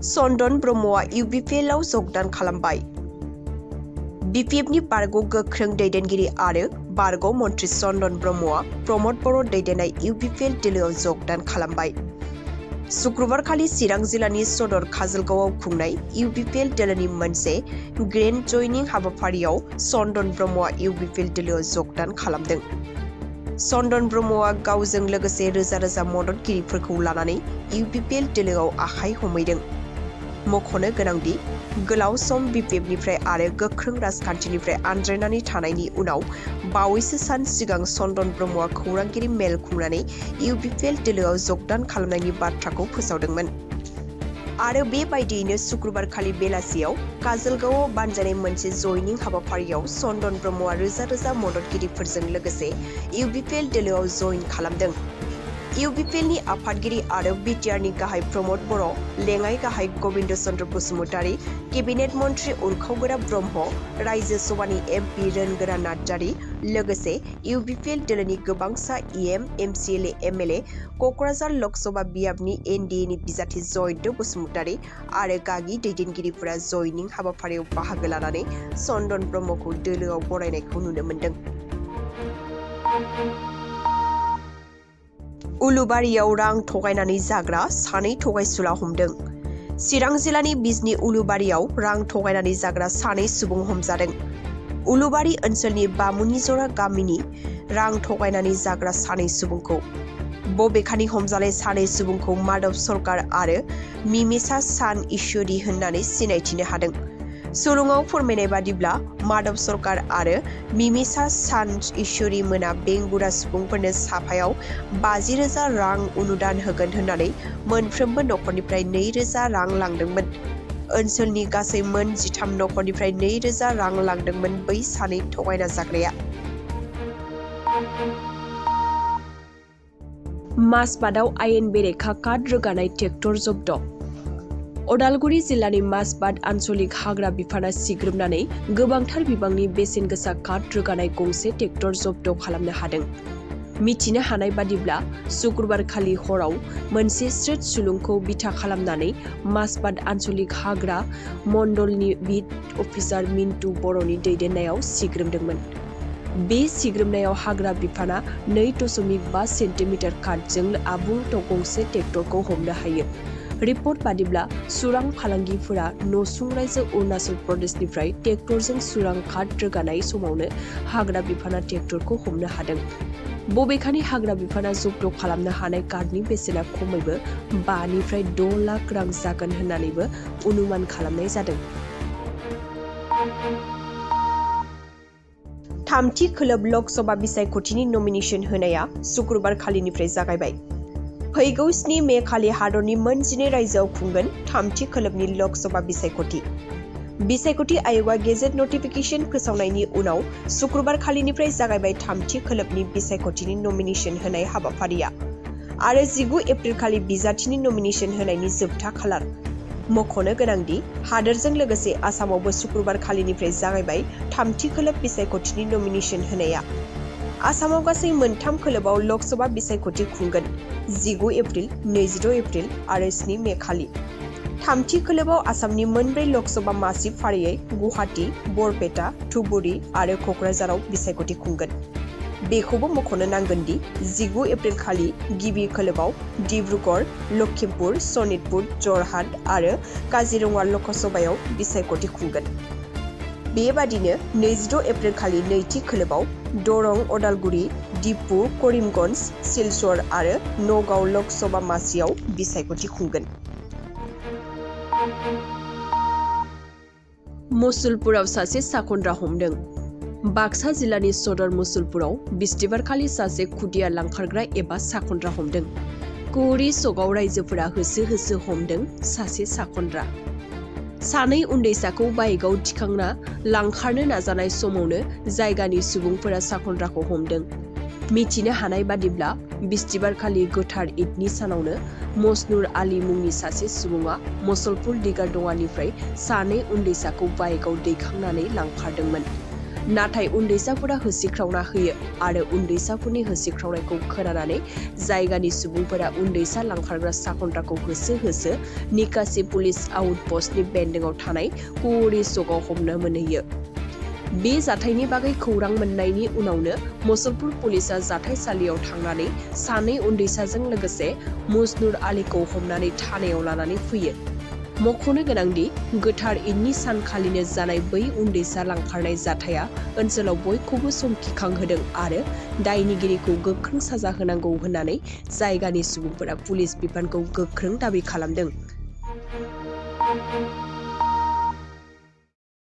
चन्दन ब्रह्मआ इउपिपिएलआव जगदान खालामबाय। बिपिएफनि बारग' गोख्रों दैदेनगिरि आरो बारग' मन्थ्रि चन्दन ब्रह्मआ प्रमद बर' दैदेननाय इउपिपिएल दोलोआव जगदान खालामबाय। शुक्रबारखालि चिरां जिल्लानि सदर काजलगावआव खुंनाय इउपिपिएल दोलोनि मोनसे ग्रेन्ड जयनिं हाबाफारियाव चन्दन ब्रह्मआ इउपिपिएल दोलोआव जगदान खालामदों। चन्दन ब्रह्मआ गावजों लोगोसे रोजा रोजा मददगिरिफोरखौ लानानै इउपिपिएल दोलोआव आखाइ हमहैदों। मख'नो गोनांदि गोलाव सम बिपिएफनिफ्राय आरो गोख्रों राजखान्थिनिफ्राय आनज्रायनानै थानायनि उनाव बावैसो सान सिगां चन्दन ब्रह्मआ खौरांगिरि मेल खुंनानै इउपिपिएल दोलोआव जगदान खालामनायनि बाथ्राखौ फोसावदोंमोन। आरो बेबायदियैनो शुक्रबारखालि बेलासियाव काजलगावआव बानजायनाय मोनसे जयनिं हाबाफारियाव चन्दन ब्रह्मआ रोजा रोजा मददगिरिफोरजों लोगोसे इउपिपिएल दोलोआव जयन खालामदों। इउपिपिएलनि आफादगिरि आरो बिटिआरनि गाहाय प्रमद बर', लेङाइ गाहाय गबिन्द चन्द्र बसुमतारी, केबिनेट मन्थ्रि उरखावगोरा ब्रह्म, रायजो सभानि एमपि रोनगोरा नार्जारी, लोगोसे इउपिपिएल दोलोनि गोबांसा EM, MCLA, MLA, Kokrajhar Lok Sabha बियाबनि एनडिएनि बिजाथि जयन्त बसुमतारी आरो गागि दैदेनगिरिफोरा जयनिं हाबाफारियाव बाहागो लानानै चन्दन ब्रह्मखौ दोलोआव बरायनायखौ नुनो मोन्दों। उलुबारियाव रां थगायनानै जाग्रा सानै थगायसुला हमदों। चिरां जिल्लानि बिजनी उलुबारियाव रां थगायनानै जाग्रा सानै सुबुं हमजादों। उलुबारि ओनसोलनि बामुनिजरा गामिनि रां थगायनानै जाग्रा सानै सुबुंखौ बबेखानि हमजानाय सानै सुबुंखौ माधव सरकार आरो मिमिसा सान ईश्वरी होननानै सिनायथिनो हादों। सुलुङाव फोरमायनाय बादिब्ला माधव सरकार आरो मिमिसा सान ईश्वरी मोना बेंगुरा सुबुंफोरनो साफायाव 50,000 रां अनुदान होगोन होननानै मोनफ्रोमबो नखरनिफ्राय 2,000 रां लांदोंमोन। ओनसोलनि गासै मोन 13 नखरनिफ्राय 2,000 रां लांदोंमोन बै सानै थगायना जाग्राया। माजबादआव आयेन बेरेखा कार्ड रोगानाय ट्रेक्टर जब्द। अदालगुरि जिल्लानि माजबाद आन्सलिक हाग्रा बिफाना सिग्रोमनानै गोबांथार बिबांनि बेसेन गोसा कार्ड रोगानाय गंसे ट्रेक्टर जब्द खालामनो हादों। मिथिनो हानाय बादिब्ला शुक्रबारखालि हराव मोनसे स्रोत सुलुंखौ बिथा खालामनानै माजबाद आन्सलिक हाग्रा मण्डलनि बिट अफिसार मिन्टु बर'नि दैदेननायाव सिग्रोमदोंमोन। बे सिग्रोमनायाव हाग्रा बिफाना 2.5 सेन्टिमिटार कार्डजों आबुं गंसे ट्रेक्टरखौ हमनो हायो। रिपर्ट बादिब्ला सुरां फालांगिफोरा नसुं रायजो अरुणाचल प्रदेशनिफ्राय ट्रेक्टरजों सुरां कार्ड रोगानाय समावनो हाग्रा बिफाना ट्रेक्टरखौ हमनो हादों। बबेखानि हाग्रा बिफाना जब्द खालामनो हानाय कार्डनि बेसेना खमैबो 5 निफ्राय 6 लाख रां जागोन होननानैबो अनुमान खालामनाय जादों। थामथि खोलोब लकसभा बिसायख'थिनि नमिनेशन होनाया शुक्रबारखालिनिफ्राय जागायबाय। फैगौ 7 मे खालि हादरनि मोन 12 रायजोआव खुंगोन थामथि खोलोबनि लकसभा बिसायख'थि। बिसायख'थि आय'गआ गेजेट नटिफिकेशन फोसावनायनि उनाव शुक्रबारखालिनिफ्राय जागायबाय थामथि खोलोबनि बिसायख'थिनि नमिनेशन होनाय हाबाफारिया आरो 19 एप्रिलखालि बिजाथिनि नमिनेशन होनायनि जोबथा खालार। मख'नो गोनांदि हादोरजों लोगोसे आसामावबो शुक्रबारखालिनिफ्राय जागायबाय थामथि खोलोब बिसायख'थिनि नमिनेशन होनाया। आसामाव गासै मोनथाम खोलोबाव लकसभा बिसायख'थि खुंगोन 19 एप्रिल, 22 एप्रिल आरो 7 मे खालि। थामथि खोलोबाव आसामनि मोनब्रै लकसभा मासि फारियै गुवाहाटी, बरपेटा, धुबुरी आरो क'क्राझाराव बिसायख'थि खुंगोन। बेखौबो मख'नो नांगोनदि 19 एप्रिल खालि गिबि खोलोबाव डिब्रुगड़, लखिमपुर, सनितपुर, जरहाट आरो काजिरङा लकसभायाव बिसायख'थि खुंगोन। बेबादिनो 22 एप्रिल खालि नैथि खोलोबाव दरं, अदालगुरि, डिपु, करिमगन्ज, सिलचर आरो नगाव लकसभा मासियाव बिसायख'थि खुंगोन। मुसलपुराव सासे साखनद्रा हमदों। बाक्सा जिल्लानि सदर मुसलपुराव बिस्थिबारखालि सासे खुदिया लांखारग्रा एबा साखनद्रा हमदों। कुरी सगाव रायजोफोरा होसो होसो हमदों सासे साखनद्रा। सानै उन्दैसाखौ बाइकआव थिखांना लांखारनो नाजानाय समावनो जायगानि सुबुंफोरा साखनद्राखौ हमदों। मिथिनो हानाय बादिब्ला बिस्थिबारखालि गोथार ईदनि सानावनो मसनुर आली मुंनि सासे सुबुङा मुसलपुर दिगारदङानिफ्राय सानै उन्दैसाखौ बाइकआव दैखांनानै लांखारदोंमोन। नाथाय उन्दैसाफोरा होसिख्रावना होयो आरो उन्दैसाफोरनि होसिख्रावनायखौ खोनानानै जायगानि सुबुंफोरा उन्दैसा लांखारग्रा साखन्थाखौ होसो होसो निकासि पुलिस आउटपस्टनि बेन्दोंआव थानाय कुवरी चकआव हमनो मोनहैयो। बे जाथायनि बागै खौरां मोननायनि उनावनो मुसलपुर पुलिसआ जाथायसालियाव थांनानै सानै उन्दैसाजों लोगोसे मुजनुर आलीखौ हमनानै थानायाव लानानै फैयो। मख'नो गोनांदि गोथार ईदनि सानखालिनो जानाय बै उन्दैसा लांखारनाय जाथाया ओनसोलाव बयखौबो समखिखांहोदों आरो दायनिगिरिखौ गोख्रों साजा होनांगौ होननानै जायगानि सुबुंफोरा पुलिस बिफानखौ गोख्रों दाबि खालामदों।